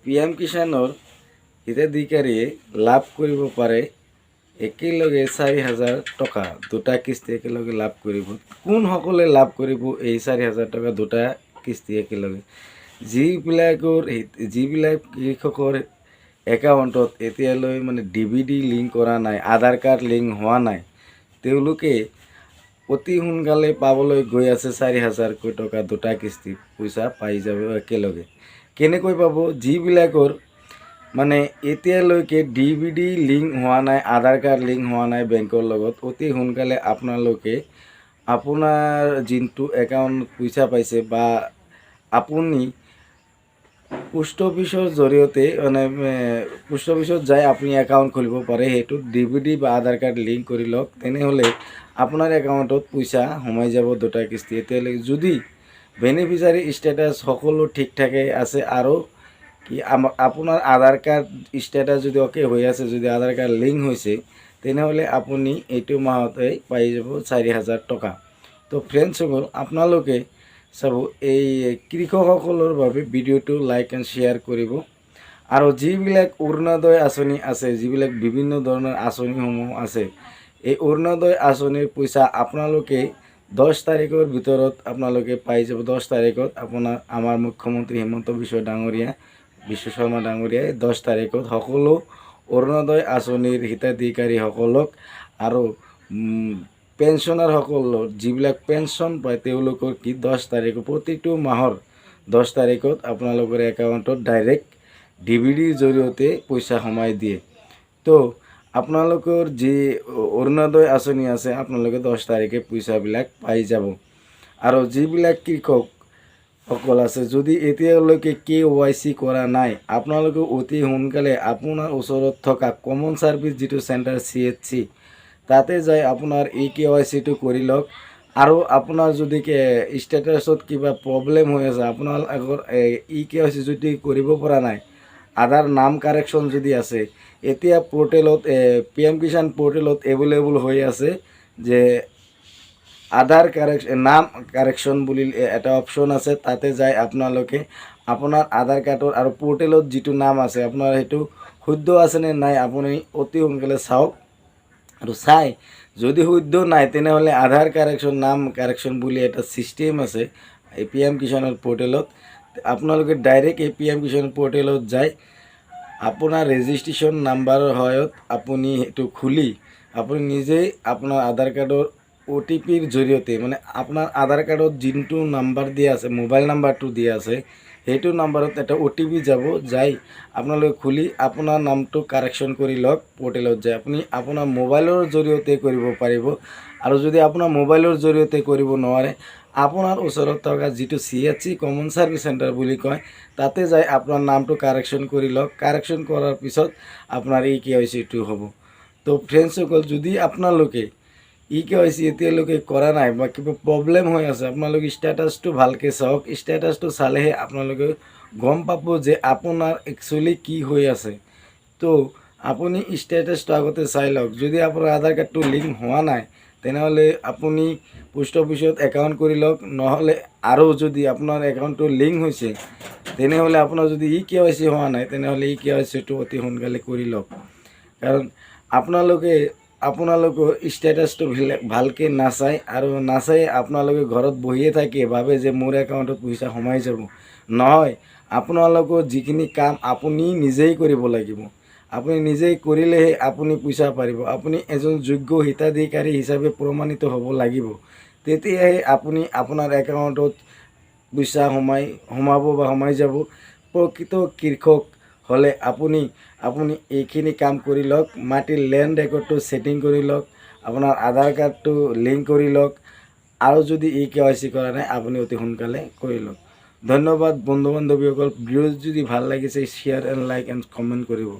PM কিষাণৰ হিতাধিকাৰীয়ে লাভ কৰিব পাৰে একেলগে 4,000 টকা দুটা কিস্তি একেলগে লাভ কৰিব। কোনসকলে লাভ কৰিব এই 4,000 টকা দুটা কিস্তি একেলগে? যিবিলাক কৃষকৰ একাউণ্টত এতিয়ালৈ মানে DVD লিংক কৰা নাই, আধাৰ কাৰ্ড লিংক হোৱা নাই, তেওঁলোকে অতি সোনকালে পাবলৈ গৈ আছে 4,000 টকা দুটা কিস্তি পইচা পাই যাব একেলগে। কেনেকৈ পাব? যিবিলাকৰ মানে এতিয়ালৈকে DVD লিংক হোৱা নাই, আধাৰ কাৰ্ড লিংক হোৱা নাই বেংকৰ লগত, অতি সোনকালে আপোনালোকে আপোনাৰ যোনটো একাউণ্ট পইচা পাইছে বা আপুনি পোষ্ট অফিচৰ জৰিয়তে মানে পোষ্ট অফিচত যাই আপুনি একাউণ্ট খুলিব পাৰে, সেইটোত DVD বা আধাৰ কাৰ্ড লিংক কৰি লওক, তেনেহ'লে আপোনাৰ একাউণ্টত পইচা সোমাই যাব দুটা কিস্তি এতিয়ালৈকে। যদি বেনিফিচিয়াৰী ষ্টেটাছ সকলো ঠিক ঠাকে আছে আৰু কি আপোনাৰ আধাৰ কাৰ্ড ষ্টেটাছ যদি অ'কে হৈ আছে, যদি আধাৰ কাৰ্ড লিংক হৈছে, তেনেহ'লে আপুনি এইটো মাহতে পাই যাব 4,000 টকা। তো ফ্ৰেণ্ডছসকল, আপোনালোকে চাব এই কৃষকসকলৰ বাবে ভিডিঅ'টো লাইক এণ্ড শ্বেয়াৰ কৰিব। আৰু যিবিলাক অৰুণোদয় আঁচনি আছে, যিবিলাক বিভিন্ন ধৰণৰ আঁচনিসমূহ আছে, এই অৰুণোদয় আঁচনিৰ পইচা আপোনালোকে 10 তাৰিখৰ ভিতৰত আপোনালোকে পাই যাব। 10 তাৰিখত আমাৰ মুখ্যমন্ত্ৰী হিমন্ত বিশ্ব শৰ্মা ডাঙৰীয়াই 10 তাৰিখত সকলো অৰুণোদয় আঁচনিৰ হিতাধিকাৰীসকলক আৰু পেঞ্চনাৰসকলৰ যিবিলাক পেঞ্চন পায় তেওঁলোকৰ 10 তাৰিখ প্ৰতিটো মাহৰ 10 তাৰিখত আপোনালোকৰ একাউণ্টত ডাইৰেক্ট DVDৰ জৰিয়তে পইচা সোমাই দিয়ে। তো আপোনালোকৰ যি অৰুণোদয় আঁচনি আছে, আপোনালোকে 10 তাৰিখে পইচাবিলাক পাই যাব। আৰু যিবিলাক কৃষকসকল আছে, যদি এতিয়ালৈকে KYC কৰা নাই, আপোনালোকে অতি সোনকালে আপোনাৰ ওচৰত থকা কমন ছাৰ্ভিচ যিটো চেণ্টাৰ CHC, তাতে যাই আপোনাৰ এই KYCটো কৰি লওক। আৰু আপোনাৰ যদি ষ্টেটাছত কিবা প্ৰব্লেম হৈ আছে, আপোনালোকৰ KYC যদি কৰিব পৰা নাই, আধাৰ নাম কাৰেকশ্যন যদি আছে, এতিয়া পৰ্টেলত PM কিষাণ পৰ্টেলত এভেইলেবল হৈ আছে যে আধাৰ নাম কাৰেকশ্যন বুলি এটা অপশ্যন আছে, তাতে যাই আপোনালোকে আপোনাৰ আধাৰ কাৰ্ডৰ আৰু পৰ্টেলত যিটো নাম আছে আপোনাৰ সেইটো শুদ্ধ আছেনে নাই আপুনি অতি সোনকালে চাওক। আৰু চাই যদি শুদ্ধ নাই, তেনেহ'লে আধাৰ কাৰেকশ্যন, নাম কাৰেকশ্যন বুলি এটা ছিষ্টেম আছে এই PM কিষাণৰ পৰ্টেলত। আপোনালোকে ডাইৰেক্ট এই PM কিষাণ পৰ্টেলত যাই আপোনাৰ ৰেজিষ্ট্ৰেশ্যন নাম্বাৰৰ সহায়ত আপুনি সেইটো খুলি আপুনি নিজেই আপোনাৰ আধাৰ কাৰ্ডৰ OTPৰ জৰিয়তে, মানে আপোনাৰ আধাৰ কাৰ্ডত যোনটো নাম্বাৰ দিয়া আছে, মোবাইল নাম্বাৰটো দিয়া আছে, সেইটো নাম্বাৰত এটা OTP যাব, যাই আপোনালোকে খুলি আপোনাৰ নামটো কাৰেকশ্যন কৰি লওক। পৰ্টেলত যায় আপুনি আপোনাৰ মোবাইলৰ জৰিয়তে কৰিব পাৰিব। আৰু যদি আপোনাৰ মোবাইলৰ জৰিয়তে কৰিব নোৱাৰে, আপোনাৰ ওচৰত থকা যিটো CHC কমন ছাৰ্ভিচ চেণ্টাৰ বুলি কয়, তাতে যাই আপোনাৰ নামটো কাৰেকশ্যন কৰি লওক। কাৰেকশ্যন কৰাৰ পিছত আপোনাৰ এই KYCটো হ'ব। তো ফ্ৰেণ্ডছসকল, যদি আপোনালোকে KYC এতিয়ালৈকে কৰা নাই বা কিবা প্ৰব্লেম হৈ আছে, আপোনালোকে ষ্টেটাছটো ভালকৈ চাওক। ষ্টেটাছটো চালেহে আপোনালোকে গম পাব যে আপোনাৰ একচুৱেলি কি হৈ আছে। তো আপুনি ষ্টেটাছটো আগতে চাই লওক। যদি আপোনাৰ আধাৰ কাৰ্ডটো লিংক হোৱা নাই, তেনেহ'লে আপুনি পোষ্ট অফিচত একাউণ্ট কৰি লওক। নহ'লে আৰু যদি আপোনাৰ একাউণ্টটো লিংক হৈছে, তেনেহ'লে আপোনাৰ যদি KYC হোৱা নাই, তেনেহ'লে KYCটো অতি সোনকালে কৰি লওক। কাৰণ আপোনালোকৰ ষ্টেটাছটো ভালকৈ নাচায়, আৰু নাচাই আপোনালোকে ঘৰত বহিয়ে থাকে ভাবে যে মোৰ একাউণ্টত পইচা সোমাই যাব। নহয়, আপোনালোকৰ যিখিনি কাম আপুনি নিজেই কৰিব লাগিব। আপুনি নিজেই কৰিলেহে আপুনি পইচা পাৰিব। আপুনি এজন যোগ্য হিতাধিকাৰী হিচাপে প্ৰমাণিত হ'ব লাগিব, তেতিয়াহে আপুনি আপোনাৰ একাউণ্টত পইচা সোমাই যাব। প্ৰকৃত কৃষক হ'লে আপুনি এইখিনি কাম কৰি লওক। মাটিৰ লেণ্ড ৰেকৰ্ডটো ছেটিং কৰি লওক, আপোনাৰ আধাৰ কাৰ্ডটো লিংক কৰি লওক, আৰু যদি KYC কৰা নাই আপুনি অতি সোনকালে কৰি লওক। ধন্যবাদ বন্ধু বান্ধৱীসকল। ভিডিঅ' যদি ভাল লাগিছে, share and like and comment কৰিব।